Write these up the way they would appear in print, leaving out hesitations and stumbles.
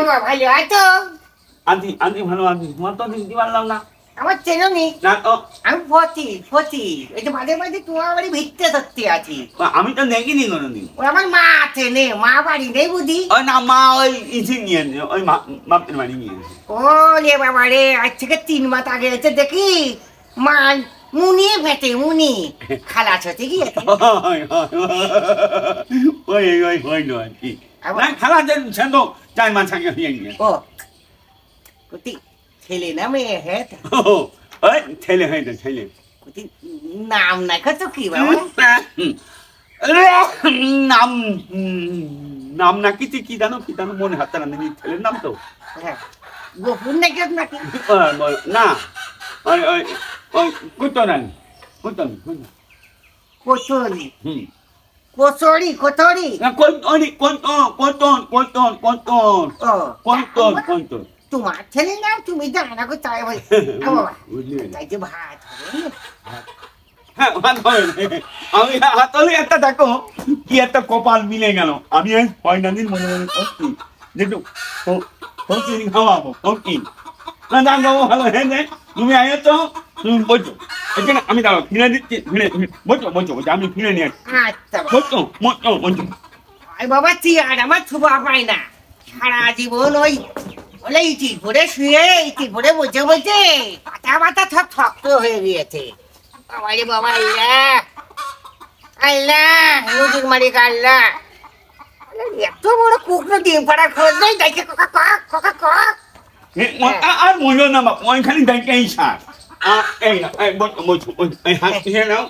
বাবা ভালো আছো? আন্টি আন্টি ভালো আন্টি, তোমার তো চিনতে পারলাম না। আমার চেনো নি? না তো। আমি ফতি এই যে মাঝে মাঝে তোমার বাড়ি ভিতরে সত্যি আছি। আমি তো দেখিনি কোনোদিন। ও আমার মা আছে নে, মা বাড়ি নেই বুঝি। ওই না মা ওই ইসি নিয়ে ওই বাপের বাড়ি নিয়ে। ও রে বাবা রে, আজ থেকে 3 মাস আগে এসে দেখি মা মুনি ফেটে মুনি খালাস হতে গিয়েছে। ওই ওই ওই নয় কি না খালা দেন সেতো 4 মাস আগে হয়ে গিয়ে। ও কুতি ছেলে না মেয়ে হ্যাঁ? ওই ছেলে হয়ে তো ছেলে। কুতি নাম নাই কত কি বাবা? নাম নাম নাকি তুই কি জানো মনে হাতে না ছেলের নাম তো গোপুর নাকি নাকি না ওই ওই ওই কুতরানি কুতরানি কোচরি কোচরি কোচরি কোতরি কোতন তোমার ছেলে নাম তুমি জানো না কোথায় বল তাই যে ভাত হ্যাঁ আমি হাতলে একটা দেখো কি একটা কপাল মিলে গেল। আমি দিন মনে মনে করছি যেটু খাওয়াবো না দাম বাবু ভালো হ্যাঁ তুমি আয় তো তুমি বলছো এখানে আমি দাঁড়াও ফিরে দিচ্ছি ফিরে বলছো আমি ফিরে নিয়ে আসছি বলছো বাবা তুই আর আমার ছুপা পাই না সারা জীবন ওই বলে ইটি করে শুয়ে ইটি করে বসে বলছে পাতা পাতা সব শক্ত হয়ে গিয়েছে। বাবারে বাবা আল্লাহ আল্লাহ নদীর মালিক আল্লাহ এত বড় কুকনো ডিম পাড়ার খোঁজ নেই দেখে আর মনে না বাপ ওইখানে দেখে এই সার এই না বলছো এই হাত দিয়ে নাও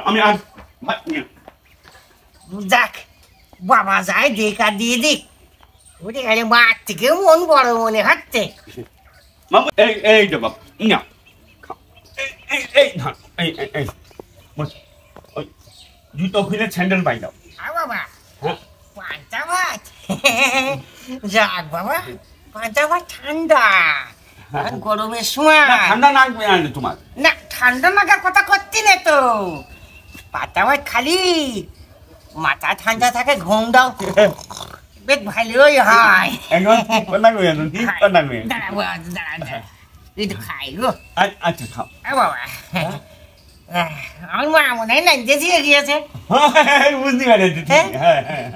আমি আর যাক বাবা যায় দেখা দিয়ে দিক বুঝে গেলে মার থেকে মন বড় মনে হচ্ছে। বাবা এই তো বাপ না এই ধর এই ওই জুতো খুলে স্যান্ডেল পাই দাও বাবা পাঁচটা ভাত যাক বাবা পাঁচটা ভাত ঠান্ডা গরমের সময় ঠান্ডা লাগবে না তোমার না ঠান্ডা লাগার কথা করছি না তো পাতা ভাত খালি মাথা ঠান্ডা থাকে ঘুম দাও বেশ ভালোই হয়। একটু খাই গো আচ্ছা খাও বাবা আমার মা মনে হয় না যে দিয়ে গিয়েছে বুঝতে পারছি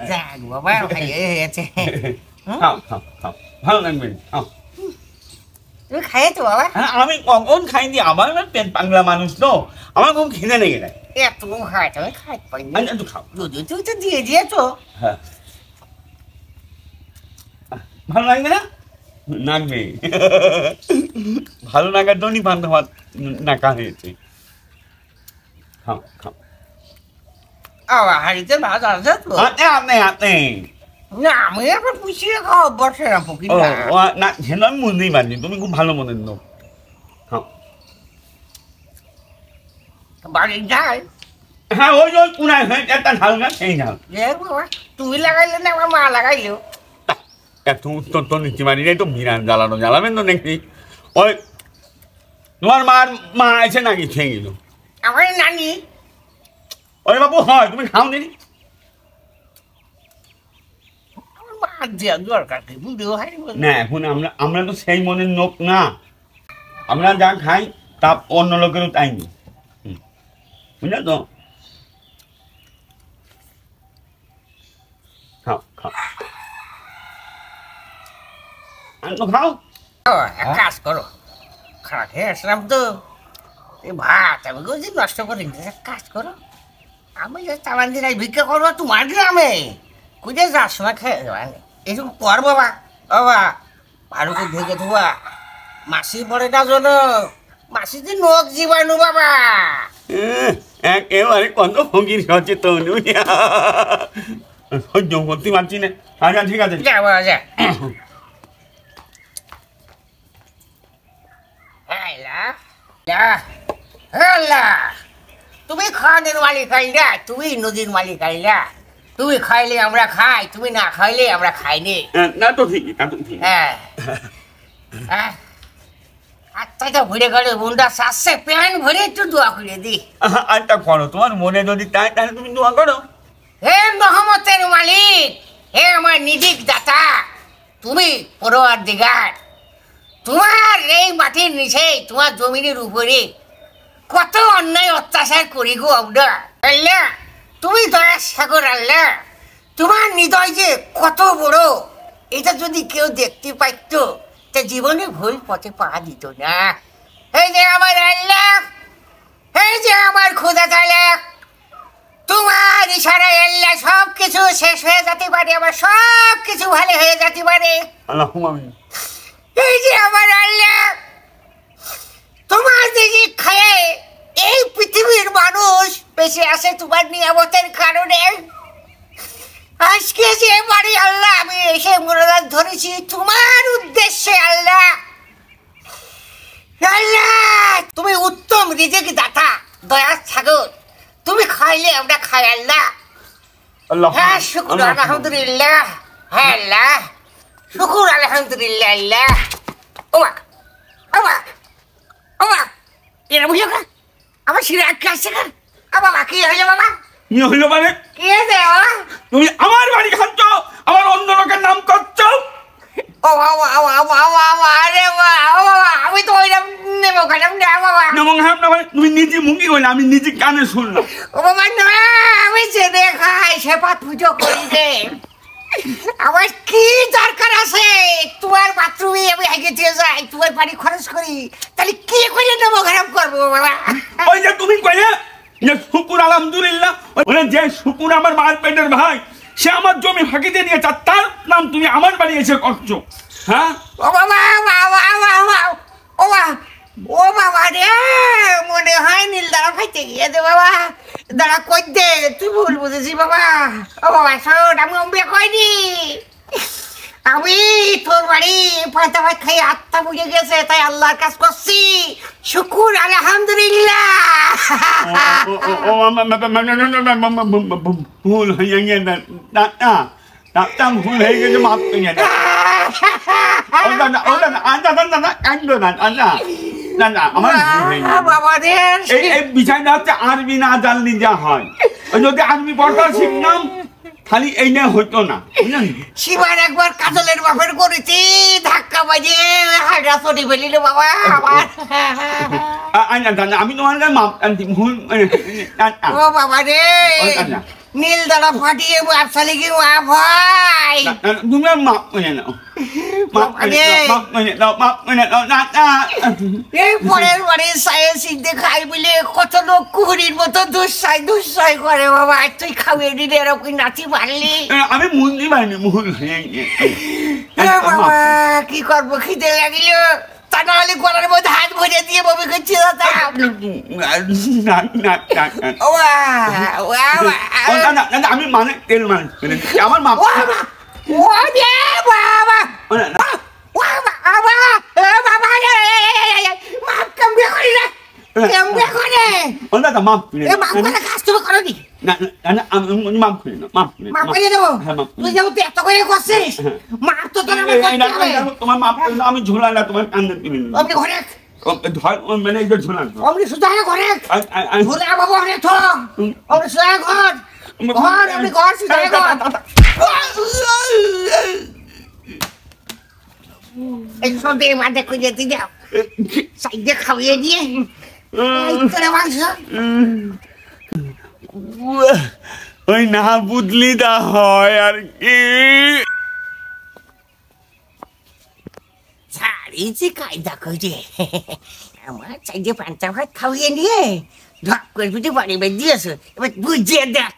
যাক বাবা ভালো হয়েছে ভালো লাগবে তুমি খাইছো বাবা? আমি কখন খাইনি আমার পেট পাগলা মানুষ তো আমার খুব খিদে লেগে যায় এত খাই তুমি খাই পাইনি একটু খাও দুধ তুমি তো দিয়ে দিয়েছো হ্যাঁ ভালো লাগবে না লাগবে ভালো লাগার জন্যই পান্তা ভাত নাকা হয়েছে খাও খাও হাড়িতে ভাত আছে তো আপনি না আমি এখন পুষিয়ে খাওয়া বসে না ফকির না সেটা আমি বুঝতেই পারছি তুমি খুব ভালো মনের লোক খাও বাড়ি যাই হ্যাঁ ওই ওই পুরাই একটা ঝাল গাছ সেই ঝাল বাবা তুমি লাগাইলে না আমার মা লাগাইলো এত উত্তর তো নিতে পারি তো বিরাট জ্বালাবেন তো দেখি ওই তোমার মা আছে নাকি খেয়ে গেল আমার নানি ওই বাবু হয় তুমি খাও নি না এখন আমরা তো সেই মনের লোক না আমরা যা খাই তা অন্য লোকেরও তাই নি বুঝলে তো খাও খাও খাও এক কাজ করো খারাপ হয়ে আসলাম তো ভাত আমি বুঝি নষ্ট করি এক কাজ করো আমি যে চালান দিন ভিক্ষা করবো তোমার গ্রামে খুঁজে যাওয়ার সময় খেয়ে যাবে এইসব কর বাবা বাবা ভালো করে ঢেকে ধোয়া মাসি পড়ে না জন্য মাসি যে নখ জীবাণু বাবা একেবারে কত ফকির সচেতন সহ্য করতে পারছি না আচ্ছা ঠিক আছে যাবো যা তুমি খাওয়ানোর মালিক আইলা তুমি নদীর মালিক আইলা তুমি খাইলে আমরা খাই তুমি না খাইলে আমরা খাইনি না তো ঠিক হ্যাঁ আচ্ছা তো ঘুরে ঘুরে বুন্ডা শাসছে প্যান ভরে একটু দোয়া করে দি আচ্ছা করো তোমার মনে যদি তাই তাহলে তুমি দোয়া করো হে মহম্মতের মালিক হে আমার নিধিক দাতা তুমি পরওয়ারদিগার, তোমার এই মাটির নিচে তোমার জমিনের উপরে কত অন্যায় অত্যাচার করি গো আমরা। আল্লাহ তুমি দয়ার সাগর, আল্লাহ তোমার হৃদয় যে কত বড় এটা যদি কেউ দেখতে পাইত তা জীবনে ভুল পথে পা দিত না। এই যে আমার আল্লাহ, এই যে আমার খোদা তাআলা, তোমার ইশারায় আল্লাহ সব কিছু শেষ হয়ে যেতে পারে, আবার সব কিছু ভালো হয়ে যেতে পারে। আল্লাহুম্মা আমিন। এই যে আমার আল্লাহ, তোমার দিদি খায়ে এই পৃথিবীর মানুষ বেঁচে আছে তোমার নিয়ামতের কারণে। আজকে যে বাড়ি আল্লাহ আমি এসে মোনাজাত ধরেছি তোমার উদ্দেশ্যে। আল্লাহ আল্লাহ তুমি উত্তম রিজিক দাতা, দয়ার সাগর, তুমি খাইলে আমরা খাই আল্লাহ। হ্যাঁ শুকুর আলহামদুলিল্লাহ, হ্যাঁ আল্লাহ শুকুর আলহামদুলিল্লাহ। আল্লাহ ওমা ওমা ওমা এরা বুঝো কা আমার শিরা আটকে আসছে কা। বাবা কি হইলো বাবা? কি হইলো মানে? কি হয়েছে বাবা? তুমি আমার বাড়ি খাচ্ছ, আবার অন্য লোকের নাম করছো। ও বাবা আরে বাবা আমি তো ওইরকম নেবো খালাম না বাবা। তুমি নিজে মুখে কইলে আমি নিজে কানে শুনলাম। ও বাবা না, আমি জেনে খাই সেপাত পুজো করি রে। আমার কি দরকার আছে তোমার বাথরুমে আমি আগে দিয়ে যাই, তোমার বাড়ি খরচ করি, তাহলে কি করে নেবো খারাপ করবো বাবা? ওই যে তুমি কইলে যে শুকুর আলহামদুলিল্লাহ, ওই যে শুকুর আমার মায়ের পেটের ভাই, সে আমার জমি ফাঁকি দিয়ে দিয়েছে, তার নাম তুমি আমার বাড়ি এসে করছো। হ্যাঁ ও বাবা ও বাবা ও বাবা রে, মনে হয় নীল দাঁড়া ফাইতে গিয়েছে বাবা। দাঁড়া কই দে, তুই ভুল বুঝেছি বাবা। ও বাবা শোন, আমি অম্বে কইনি, আমি তোর বাড়ি পান্তা ভাত খাই আত্মা বুঝে গেছে, তাই আল্লাহর কাজ করছি। শুকুর আলহামদুলিল্লাহ। ভুল হয়ে গেছে না, ভুল হয়ে গেছে, মাফ করে না। এই বিষয়টা হচ্ছে আরবি না জানলি যা হয়। যদি আরবি পড়তে শিখতাম খালি এই না হইতো না। শিবার একবার কাজলের বাপের করেছি, ধাক্কা বাজে হাড়া চড়ি ফেলিল বাবা আমার। আমি তোমার মাপ আনছি, ভুল। ও বাবা রে, নীল দাঁড়া ফাটিয়ে ব্যবসালি কি ভাই, তুমি মাপ করে নাও, পরের বাড়ি সায়ে সিদ্ধে খাই বলে কত লোক কুহুরির মতো দুঃসাই করে বাবা। তুই খাওয়িয়ে দিলে এরকম নাচি পারলি। আমি মুন্দি পাইনি, ভুল বাবা কি করবো, খিদে লাগিল, তা নাহলে গলার মধ্যে হাত ভরে দিয়ে বমি করছি। আমি মানে তেল মানে আমার মা আমি ঝোলালা তোমার কান্দে মানে ঝোলা খাওয়িয়ে দিয়ে ওই না বুদলি দা হয় আর কি। ছাড়িয়েছি কায়দা করে আমার চাইতে পান্তা ভাত খাওয়িয়ে নিয়ে ঢক করে পিঠে বাড়ি বের দিয়েছে। এবার বুঝিয়ে দেখ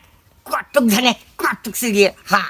কটক ধানে কটক সিরিয়ে হা